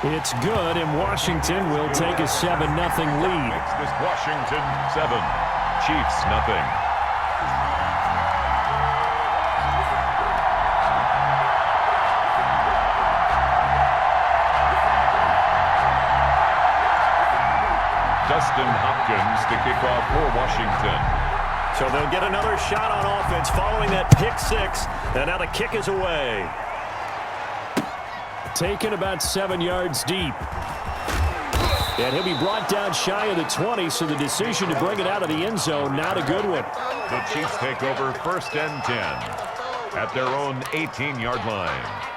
It's good, and Washington will take a 7-0 lead. Makes this Washington 7, Chiefs nothing. Dustin Hopkins to kick off for Washington. So they'll get another shot on offense following that pick six. And now the kick is away. Taken about 7 yards deep. And he'll be brought down shy of the 20, so the decision to bring it out of the end zone, not a good one. The Chiefs take over 1st and 10 at their own 18-yard line.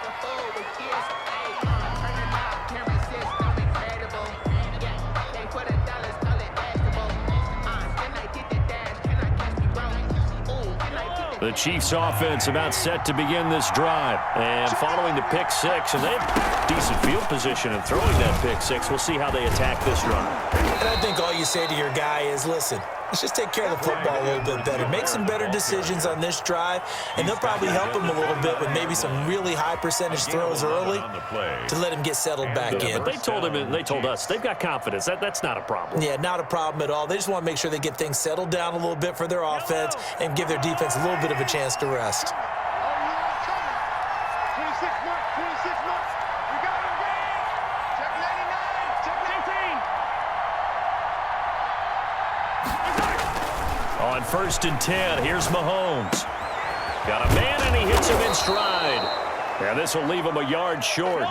The Chiefs offense about set to begin this drive. And following the pick six, and they have decent field position in throwing that pick six. We'll see how they attack this drive. And I think all you say to your guy is, listen, let's just take care of the football a little bit better. Make some better decisions on this drive, and they'll probably help him a little bit with maybe some really high percentage throws early to let him get settled back in. But they told him, and they told us, they've got confidence. That's not a problem. Yeah, not a problem at all. They just want to make sure they get things settled down a little bit for their offense and give their defense a little bit of a chance to rest. On 1st and 10, here's Mahomes. Got a man, and he hits him in stride. And this will leave him a yard short.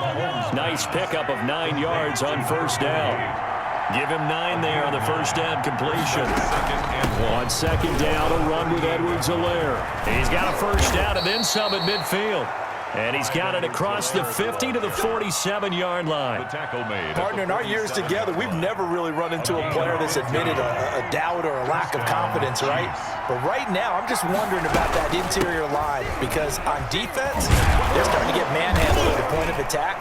Nice pickup of 9 yards on 1st down. Give him 9 there on the 1st down completion. On 2nd down, a run with Edwards-Helaire. He's got a 1st down and then some at midfield. And he's got it across the 50 to the 47-yard line. The tackle made. Partner, in our years together, we've never really run into a player that's admitted a doubt or a lack of confidence, right? But right now, I'm just wondering about that interior line because on defense, they're starting to get manhandled at the point of attack.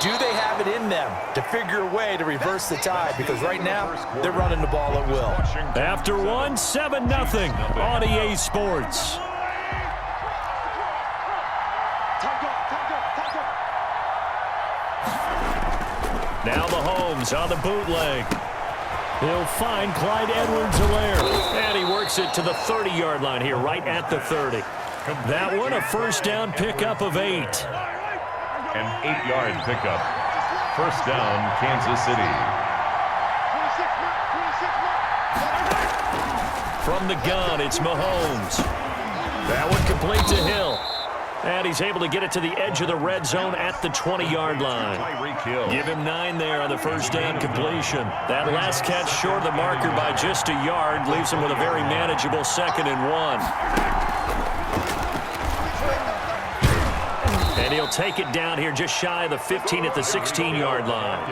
Do they have it in them to figure a way to reverse the tide? Because right now, they're running the ball at will. After one, 7-0 on EA Sports. Now Mahomes on the bootleg. He'll find Clyde Edwards-Helaire. And he works it to the 30-yard line here, right at the 30. That one, a 1st down pickup of 8. An 8-yard pickup. 1st down, Kansas City. From the gun, it's Mahomes. That one complete to Hill. And he's able to get it to the edge of the red zone at the 20-yard line. Give him 9 there on the 1st down completion. That last catch short of the marker by just a yard leaves him with a very manageable 2nd and 1. And he'll take it down here just shy of the 15 at the 16-yard line.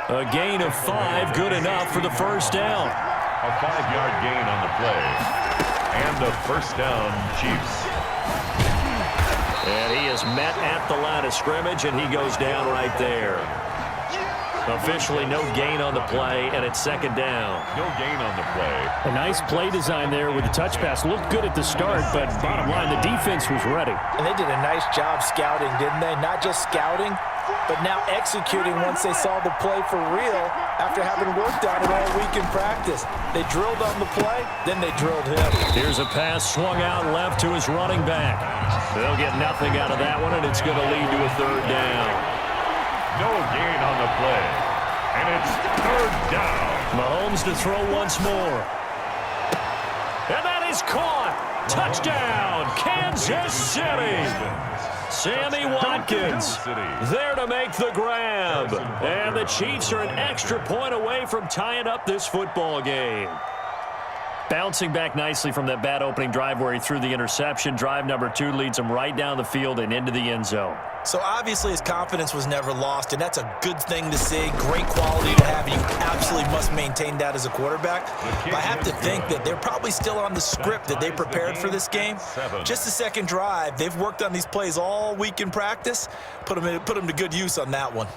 A gain of 5, good enough for the 1st down. A 5-yard gain on the play. And a 1st down, Chiefs. And he is met at the line of scrimmage, and he goes down right there. Officially no gain on the play, and it's 2nd down. No gain on the play. A nice play design there with the touch pass. Looked good at the start, but bottom line, the defense was ready. And they did a nice job scouting, didn't they? Not just scouting, but now executing once they saw the play for real after having worked on it all week in practice. They drilled on the play, then they drilled him. Here's a pass swung out left to his running back. They'll get nothing out of that one, and it's going to lead to a 3rd down. No gain on the play. And it's 3rd down. Mahomes to throw once more. And that is caught. Touchdown, Kansas City. Sammy Watkins there to make the grab. And the Chiefs are an extra point away from tying up this football game. Bouncing back nicely from that bad opening drive where he threw the interception. Drive number 2 leads him right down the field and into the end zone. So obviously his confidence was never lost, and that's a good thing to see. Great quality to have. You absolutely must maintain that as a quarterback. But I have to think that they're probably still on the script that they prepared for this game. Just the 2nd drive. They've worked on these plays all week in practice. Put them to good use on that one.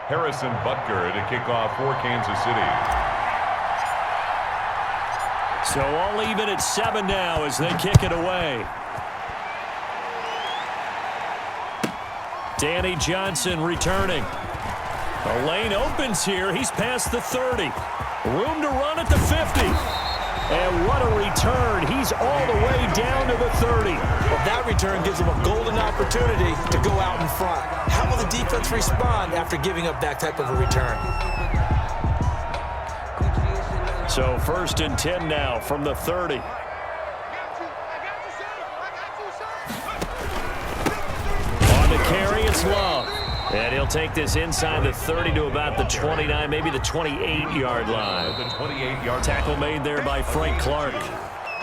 Harrison Butker to kick off for Kansas City. So all even at 7 now as they kick it away. Danny Johnson returning. The lane opens here. He's past the 30. Room to run at the 50. And what a return. He's all the way down to the 30. Well, that return gives him a golden opportunity to go out in front. How will the defense respond after giving up that type of a return? So 1st and 10 now from the 30. On the carry, it's Love. And he'll take this inside the 30 to about the 29, maybe the 28-yard line. The 28-yard tackle made there by Frank Clark.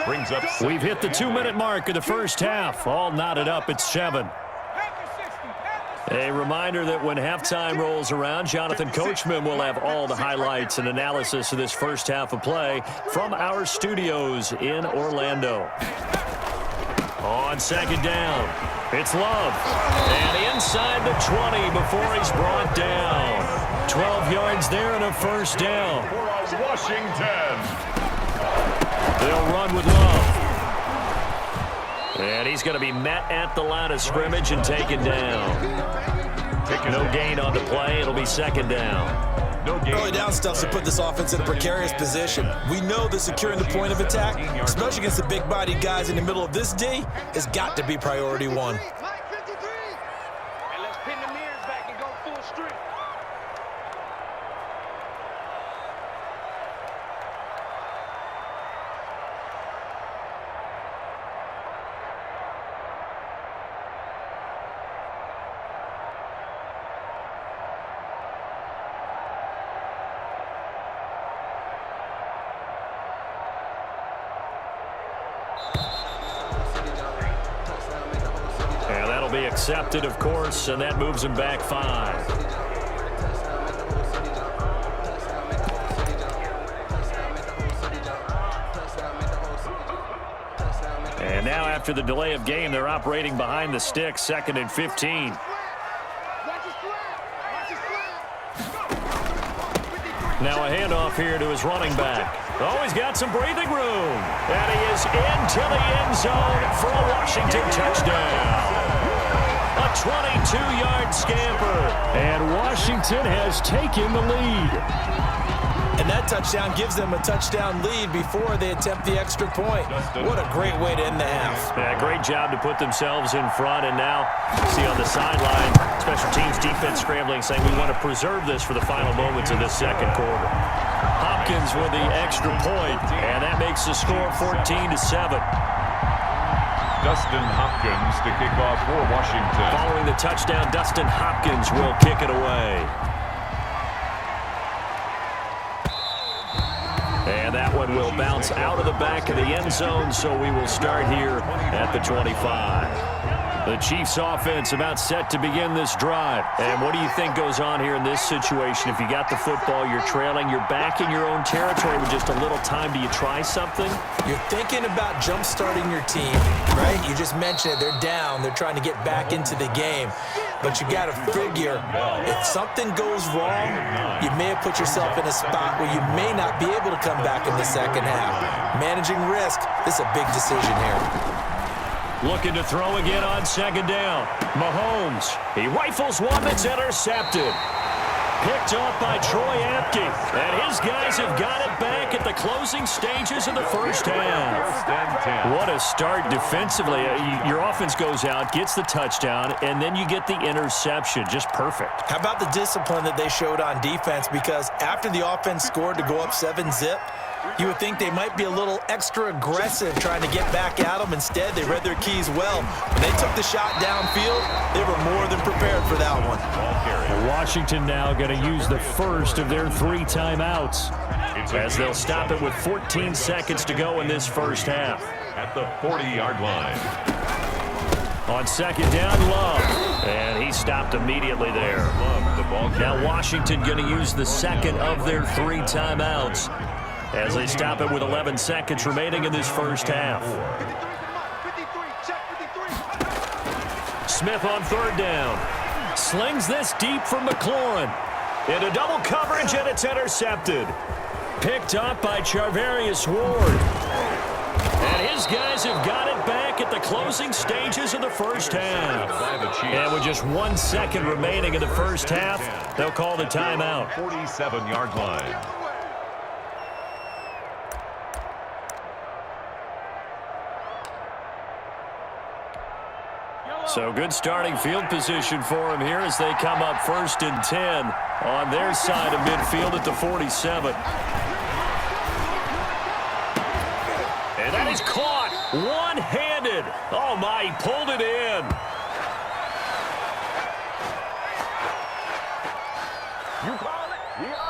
Brings up. We've hit the 2-minute mark of the first half. All knotted up at 7. A reminder that when halftime rolls around, Jonathan Coachman will have all the highlights and analysis of this first half of play from our studios in Orlando. On 2nd down, it's Love. And inside the 20 before he's brought down. 12 yards there and a 1st down. For Washington. They'll run with Love. And he's going to be met at the line of scrimmage and taken down. No gain on the play. It'll be 2nd down. No gain. Early down stuff to put this offense in a precarious position. We know that securing the point of attack, especially against the big-bodied guys in the middle of this D, has got to be priority 1. Be accepted, of course, and that moves him back 5. And now after the delay of game, they're operating behind the sticks, 2nd and 15. Now a handoff here to his running back. Oh, he's got some breathing room. And he is into the end zone for a Washington touchdown. A 22-yard scamper. And Washington has taken the lead. And that touchdown gives them a touchdown lead before they attempt the extra point. What a great way to end the half. Yeah, great job to put themselves in front. And now, see on the sideline, special teams defense scrambling, saying we want to preserve this for the final moments of this 2nd quarter. Hopkins with the extra point, and that makes the score 14-7. Dustin Hopkins to kick off for Washington. Following the touchdown, Dustin Hopkins will kick it away. And that one will bounce out of the back of the end zone, so we will start here at the 25. The Chiefs offense about set to begin this drive. And what do you think goes on here in this situation? If you got the football, you're trailing, you're back in your own territory with just a little time. Do you try something? You're thinking about jump-starting your team, right? You just mentioned it. They're down. They're trying to get back into the game. But you got to figure, if something goes wrong, you may have put yourself in a spot where you may not be able to come back in the 2nd half. Managing risk, this is a big decision here. Looking to throw again on 2nd down. Mahomes, he rifles one that's intercepted. Picked off by Troy Apke. And his guys have got it back at the closing stages of the first half. What a start defensively. Your offense goes out, gets the touchdown, and then you get the interception. Just perfect. How about the discipline that they showed on defense? Because after the offense scored to go up 7-zip, you would think they might be a little extra aggressive trying to get back at them. Instead, they read their keys well. When they took the shot downfield, they were more than prepared for that one. Washington now going to use the first of their 3 timeouts as they'll stop it with 14 seconds to go in this first half. At the 40-yard line. On 2nd down, Love. And he stopped immediately there. Now Washington going to use the 2nd of their 3 timeouts as they stop it with 11 seconds remaining in this first half. Smith on 3rd down. Slings this deep for McLaurin. Into double coverage, and it's intercepted. Picked up by Charvarius Ward. And his guys have got it back at the closing stages of the first half. And with just 1 second remaining in the first half, they'll call the timeout. 47-yard line. So good starting field position for him here as they come up 1st and 10 on their side of midfield at the 47. And that is caught one-handed. Oh, my, he pulled it in.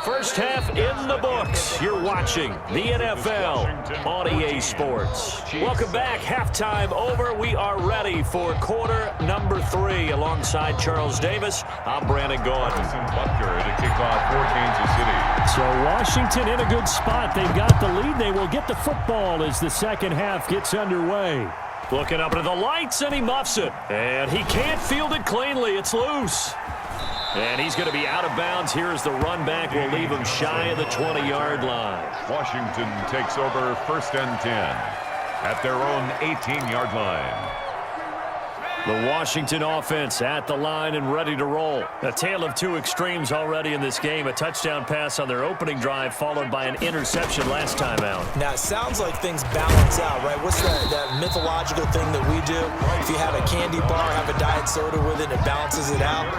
First half in the books. You're watching the NFL on EA Sports. Welcome back. Halftime over. We are ready for quarter number 3. Alongside Charles Davis, I'm Brandon Gaudin. Butker to kick off for Kansas City. So Washington in a good spot. They've got the lead. They will get the football as the second half gets underway. Looking up into the lights, and he muffs it. And he can't field it cleanly. It's loose. And he's going to be out of bounds here as the run back will leave him shy of the 20-yard line. Washington takes over 1st and 10 at their own 18-yard line. The Washington offense at the line and ready to roll. A tale of two extremes already in this game. A touchdown pass on their opening drive followed by an interception last time out. Now, it sounds like things balance out, right? What's that mythological thing that we do? If you have a candy bar, have a diet soda with it, it balances it out.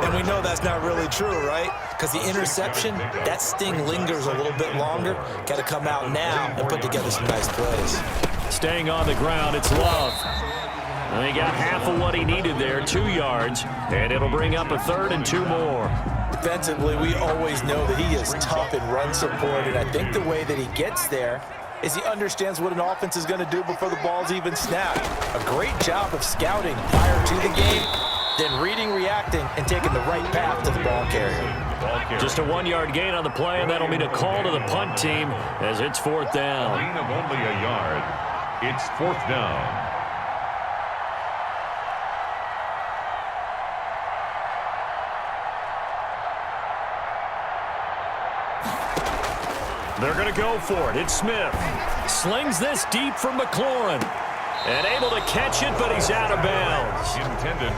And we know that's not really true, right? Because the interception, that sting lingers a little bit longer. Got to come out now and put together some nice plays. Staying on the ground, it's Love. And he got half of what he needed there, 2 yards, and it'll bring up a 3rd and 2 more. Defensively, we always know that he is tough in run support, and I think the way that he gets there is he understands what an offense is going to do before the ball's even snapped. A great job of scouting prior to the game, then reading, reacting, and taking the right path to the ball carrier. Just a 1-yard gain on the play, and that'll mean a call to the punt team as it's 4th down. Gain of only a yard. It's 4th down. They're going to go for it. It's Smith. Slings this deep from McLaurin. And able to catch it, but he's out of bounds.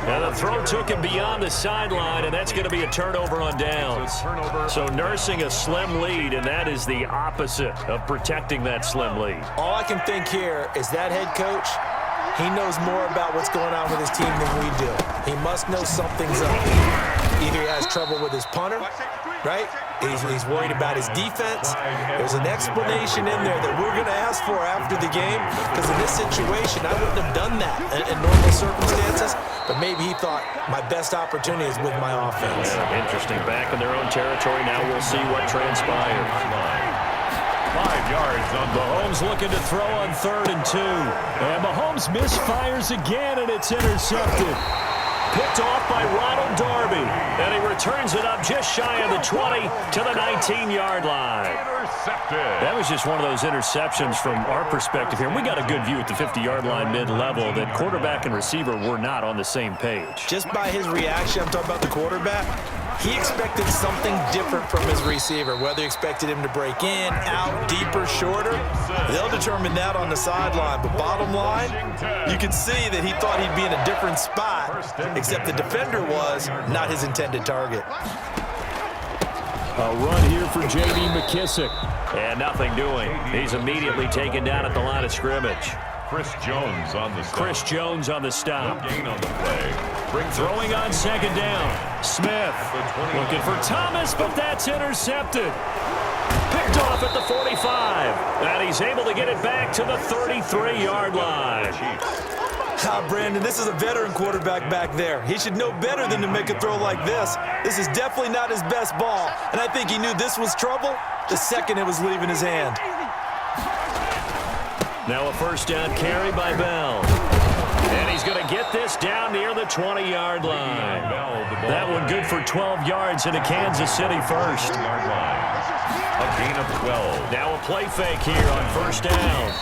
And the throw took him beyond the sideline, and that's going to be a turnover on downs. So nursing a slim lead, and that is the opposite of protecting that slim lead. All I can think here is that head coach, he knows more about what's going on with his team than we do. He must know something's up. Either he has trouble with his punter, right? He's worried about his defense. There's an explanation in there that we're going to ask for after the game, because in this situation, I wouldn't have done that in normal circumstances, but maybe he thought my best opportunity is with my offense. Interesting. Back in their own territory. Now we'll see what transpires. 5 yards on Mahomes looking to throw on 3rd and 2. And Mahomes misfires again, and it's intercepted. Picked off by Ronald Darby. And he returns it up just shy of the 20 to the 19-yard line. intercepted. That was just one of those interceptions from our perspective here. And we got a good view at the 50-yard line mid-level that quarterback and receiver were not on the same page. Just by his reaction, I'm talking about the quarterback, he expected something different from his receiver. Whether he expected him to break in, out, deeper, shorter, they'll determine that on the sideline. But bottom line, you can see that he thought he'd be in a different spot, except the defender was not his intended target. A run here for J.D. McKissick. And nothing doing. He's immediately taken down at the line of scrimmage. Chris Jones on the stop. Chris Jones on the stop. No gain on the play. Throwing on second down. Smith looking for Thomas, but that's intercepted. Picked off at the 45. And he's able to get it back to the 33-yard line. Brandon, this is a veteran quarterback back there. He should know better than to make a throw like this. This is definitely not his best ball, and I think he knew this was trouble the second it was leaving his hand. Now a first down carry by Bell. And he's going to get this down near the 20-yard line. That one good for 12 yards into Kansas City first. A gain of 12. Now a play fake here on first down.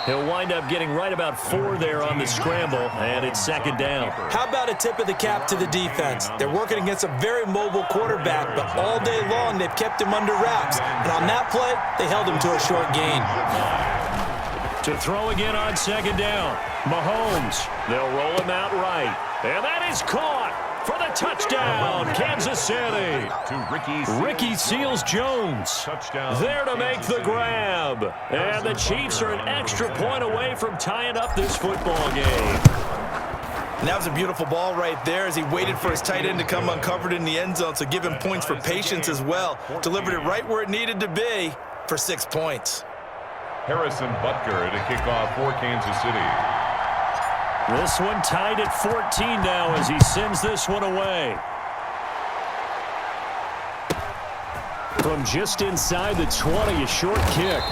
He'll wind up getting right about 4 there on the scramble, and it's second down. How about a tip of the cap to the defense? They're working against a very mobile quarterback, but all day long they've kept him under wraps. And on that play, they held him to a short gain. To throw again on second down. Mahomes. They'll roll him out right. And that is caught for the touchdown, Kansas City. To Ricky Seals-Jones. Touchdown. There to make the grab. And the Chiefs are an extra point away from tying up this football game. And that was a beautiful ball right there as he waited for his tight end to come uncovered in the end zone, so give him points for patience as well. Delivered it right where it needed to be for 6 points. Harrison Butker to kick off for Kansas City. This one tied at 14 now as he sends this one away. From just inside the 20, a short kick.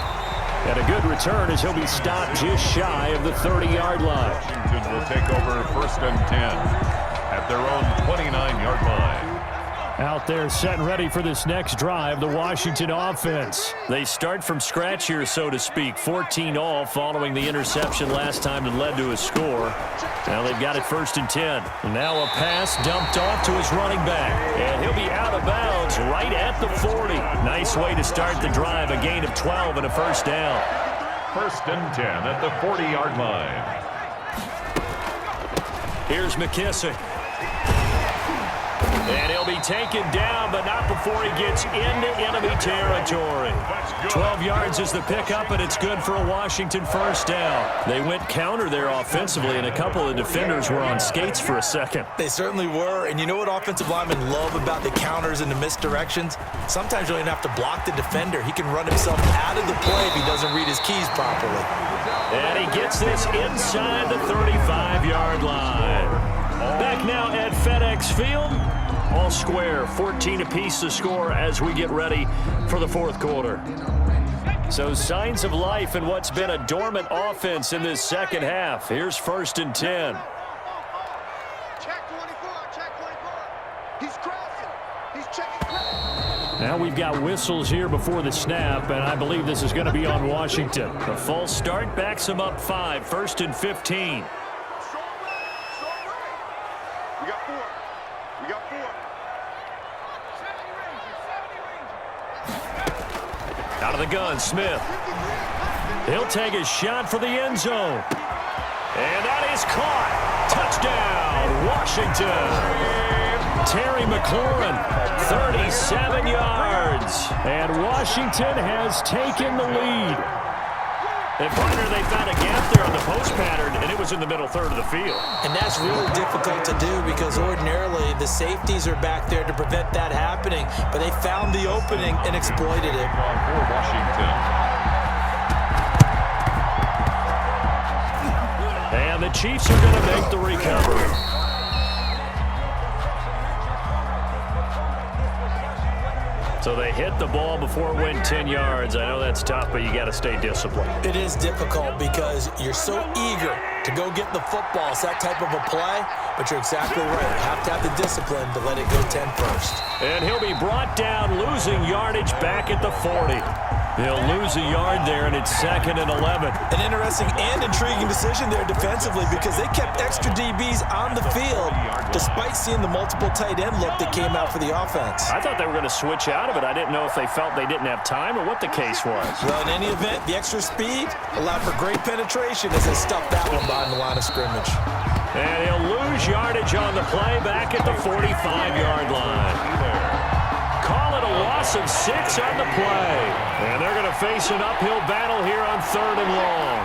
And a good return as he'll be stopped just shy of the 30-yard line. Washington will take over first and 10 at their own 29-yard line. Out there set and ready for this next drive, the Washington offense. They start from scratch here, so to speak. 14-all following the interception last time that led to a score. Now they've got it first and 10. Now a pass dumped off to his running back. And he'll be out of bounds right at the 40. Nice way to start the drive, a gain of 12 and a first down. First and 10 at the 40-yard line. Here's McKissick. And he'll be taken down, but not before he gets into enemy territory. 12 yards is the pickup, and it's good for a Washington first down. They went counter there offensively, and a couple of defenders were on skates for a second. They certainly were, and you know what offensive linemen love about the counters and the misdirections? Sometimes you don't even have to block the defender. He can run himself out of the play if he doesn't read his keys properly. And he gets this inside the 35-yard line. Back now at FedEx Field. All square, 14 apiece to score as we get ready for the fourth quarter. So signs of life in what's been a dormant offense in this second half. Here's first and 10. Check 24, check 24. He's crossing. He's checking crossing. Now we've got whistles here before the snap, and I believe this is going to be on Washington. A false start backs him up 5, first and 15. We got 4. We got 4. Out of the gun, Smith. He'll take a shot for the end zone. And that is caught. Touchdown, Washington. Terry McLaurin, 37 yards. And Washington has taken the lead. And partner, they found a gap there on the post pattern, and it was in the middle third of the field. And that's really difficult to do because ordinarily the safeties are back there to prevent that happening, but they found the opening and exploited it. For Washington. And the Chiefs are going to make the recovery. So they hit the ball before it went 10 yards. I know that's tough, but you got to stay disciplined. It is difficult because you're so eager to go get the football. It's that type of a play, but you're exactly right. You have to have the discipline to let it go 10 first. And he'll be brought down, losing yardage back at the 40. He'll lose a yard there, and it's second and 11. An interesting and intriguing decision there defensively because they kept extra DBs on the field despite seeing the multiple tight end look that came out for the offense. I thought they were going to switch out of it. I didn't know if they felt they didn't have time or what the case was. Well, in any event, the extra speed allowed for great penetration as they stuffed that one behind the line of scrimmage. And he'll lose yardage on the play back at the 45-yard line. Call it a loss of 6 on the play. And they're going to face an uphill battle here on third and long.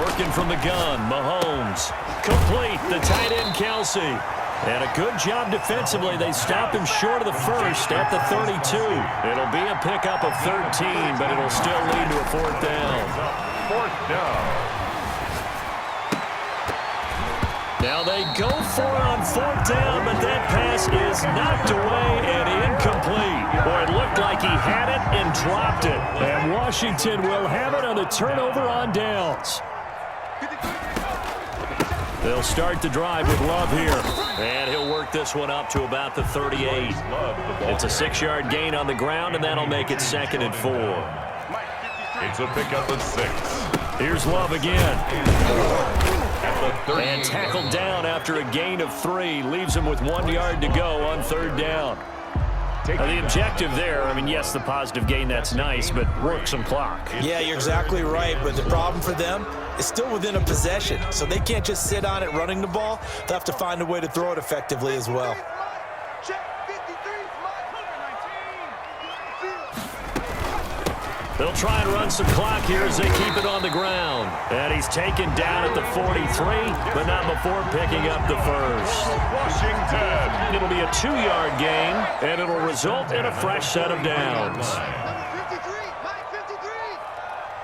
Working from the gun, Mahomes. Complete, the tight end, Kelsey. And a good job defensively. They stop him short of the first at the 32. It'll be a pickup of 13, but it'll still lead to a fourth down. Fourth down. Now they go for it on fourth down, but that pass is knocked away and incomplete. Boy, it looked like he had it and dropped it. And Washington will have it on the turnover on downs. They'll start the drive with Love here. And he'll work this one up to about the 38. It's a 6-yard gain on the ground, and that'll make it second and 4. It's a pickup of 6. Here's Love again. At the 30. And tackled down after a gain of 3. Leaves him with 1 yard to go on 3rd down. The objective there, I mean, yes, the positive gain, that's nice, but work some clock. Yeah, you're exactly right, but the problem for them is still within a possession, so they can't just sit on it running the ball. They'll have to find a way to throw it effectively as well. They'll try and run some clock here as they keep it on the ground. And he's taken down at the 43, but not before picking up the first. Washington. It'll be a 2-yard gain, and it'll result in a fresh set of downs. Number 53, Mike 53.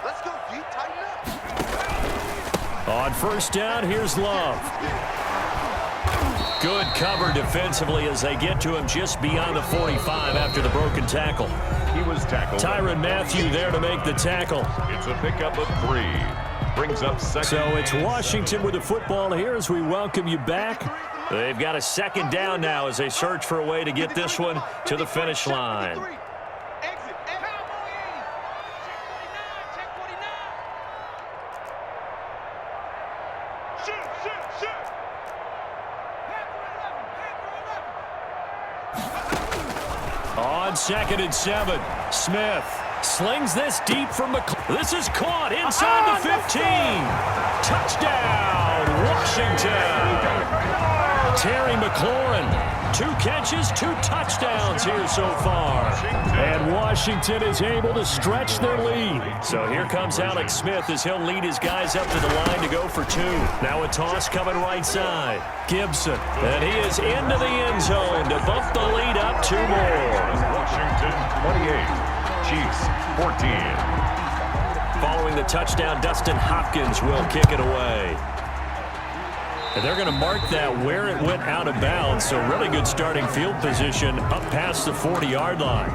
Let's go deep, tighten up. On 1st down, here's Love. Good cover defensively as they get to him just beyond the 45 after the broken tackle. He was tackled. Tyrann Mathieu there to make the tackle. It's a pickup of 3. Brings up 2nd. So it's Washington with the football here as we welcome you back. They've got a 2nd down now as they search for a way to get this one to the finish line. Exit. Shoot. On 2nd and 7, Smith slings this deep from McLaurin. This is caught inside the 15. Touchdown, Washington. Terry McLaurin, 2 catches, 2 touchdowns here so far. And Washington is able to stretch their lead. So here comes Alex Smith as he'll lead his guys up to the line to go for 2. Now a toss coming right side. Gibson, and he is into the end zone to bump the lead up 2 more. Washington 28. Chiefs 14. Following the touchdown, Dustin Hopkins will kick it away. And they're going to mark that where it went out of bounds, so really good starting field position up past the 40-yard line.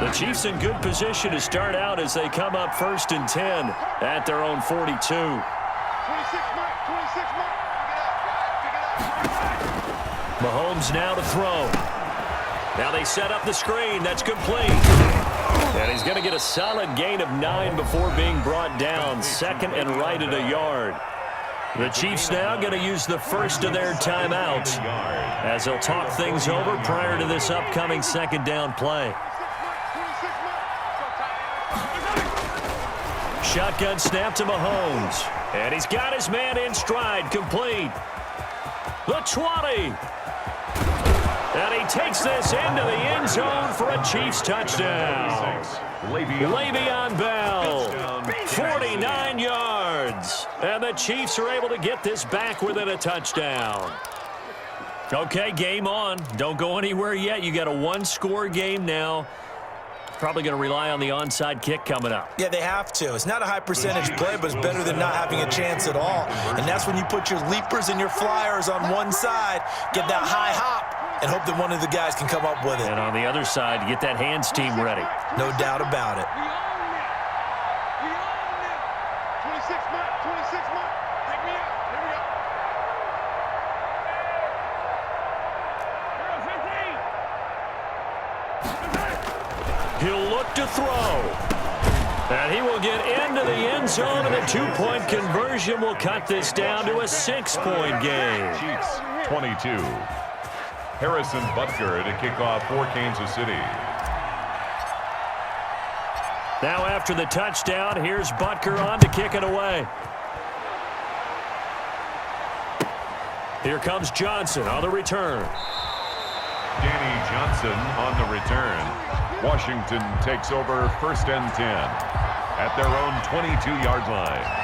The Chiefs in good position to start out as they come up 1st and 10 at their own 42. 26 mark. Mahomes now to throw. Now they set up the screen. That's complete. And he's going to get a solid gain of 9 before being brought down. 2nd and right at a yard. The Chiefs now going to use the first of their timeouts as they'll talk things over prior to this upcoming 2nd down play. Shotgun snap to Mahomes. And he's got his man in stride, complete. The 20. And he takes this into the end zone for a Chiefs touchdown. Le'Veon Bell, 49 yards. And the Chiefs are able to get this back within a touchdown. Okay, game on. Don't go anywhere yet. You got a 1-score game now. Probably going to rely on the onside kick coming up. Yeah, they have to. It's not a high percentage play, but it's better than not having a chance at all. And that's when you put your leapers and your flyers on one side, get that high hop, and hope that one of the guys can come up with it. And on the other side, get that hands team ready. No doubt about it. We own it. 26 mark. Take me out. Here we go. He'll look to throw. And he will get into the end zone, and a 2-point conversion will cut this down to a 6-point game. Chiefs 22. Harrison Butker to kick off for Kansas City. Now after the touchdown, here's Butker on to kick it away. Here comes Johnson on the return. Danny Johnson on the return. Washington takes over 1st and 10 at their own 22-yard line.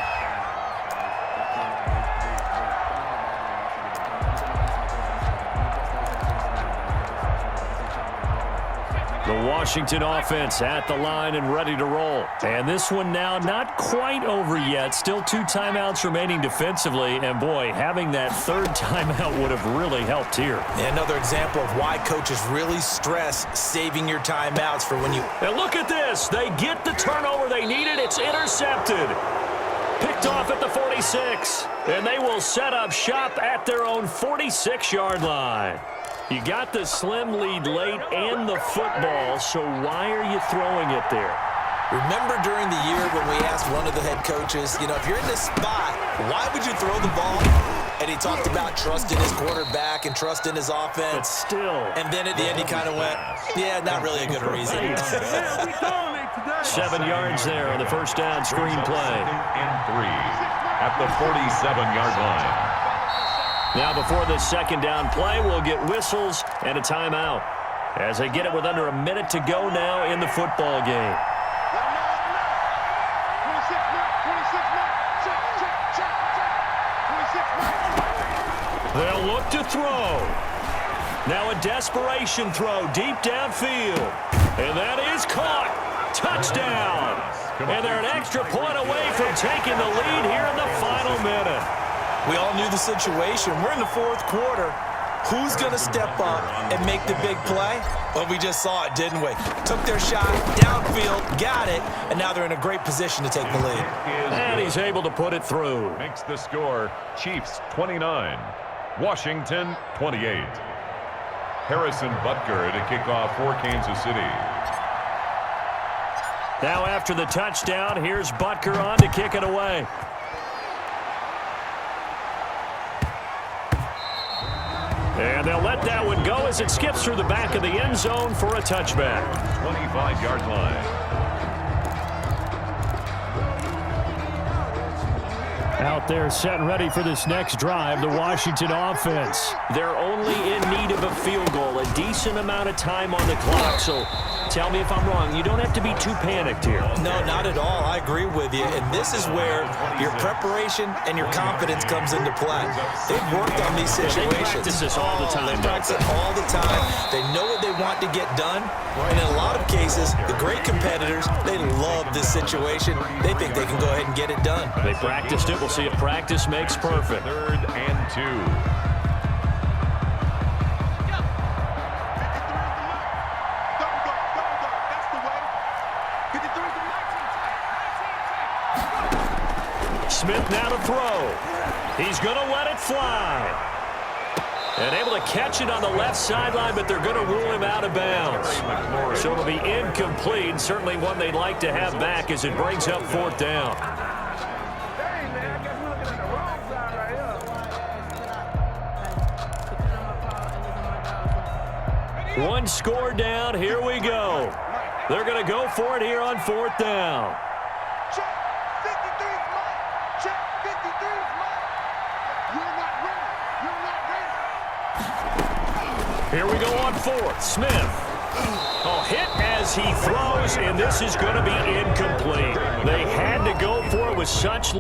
The Washington offense at the line and ready to roll. And this one now not quite over yet. Still 2 timeouts remaining defensively. And, boy, having that 3rd timeout would have really helped here. And another example of why coaches really stress saving your timeouts for when you... And look at this. They get the turnover they needed. It's intercepted. Picked off at the 46. And they will set up shop at their own 46-yard line. You got the slim lead late and the football, so why are you throwing it there? Remember during the year when we asked one of the head coaches, if you're in this spot, why would you throw the ball? And he talked about trusting his quarterback and trusting his offense. But still. And then at the end he kind of went, yeah, not really a good reason. 7 yards there on the first down screen play. And 3 at the 47-yard line. Now before this second down play, we'll get whistles and a timeout as they get it with under a minute to go now in the football game. 26 They'll look to throw. Now a desperation throw deep downfield. And that is caught. Touchdown. And they're an extra point away from taking the lead here in the final minute. We all knew the situation. We're in the fourth quarter. Who's going to step up and make the big play? Well, we just saw it, didn't we? Took their shot, downfield, got it, and now they're in a great position to take the lead. And he's able to put it through. Makes the score Chiefs 29, Washington 28. Harrison Butker to kick off for Kansas City. Now after the touchdown, here's Butker on to kick it away. And they'll let that one go as it skips through the back of the end zone for a touchback. 25-yard line. Out there set and ready for this next drive, the Washington offense. They're only in need of a field goal, a decent amount of time on the clock. So tell me if I'm wrong. You don't have to be too panicked here. No, not at all. I agree with you. And this is where your preparation and your confidence comes into play. They've worked on these situations. They practice this all the time. They practice it all the time. They know what they want to get done. And in a lot of cases, the great competitors, they love this situation. They think they can go ahead and get it done. They practiced it. We'll see if practice makes perfect. 3rd and 2. Smith now to throw. He's going to let it fly. And able to catch it on the left sideline, but they're going to rule him out of bounds. So it'll be incomplete. Certainly one they'd like to have back as it brings up 4th down. One score down. Here we go. They're going to go for it here on 4th down. Check 53 is mine. Check 53 is mine. You're not ready. You're not ready. Here we go on 4th. Smith. Oh, hit as he throws, and this is going to be incomplete. They had to go for it with such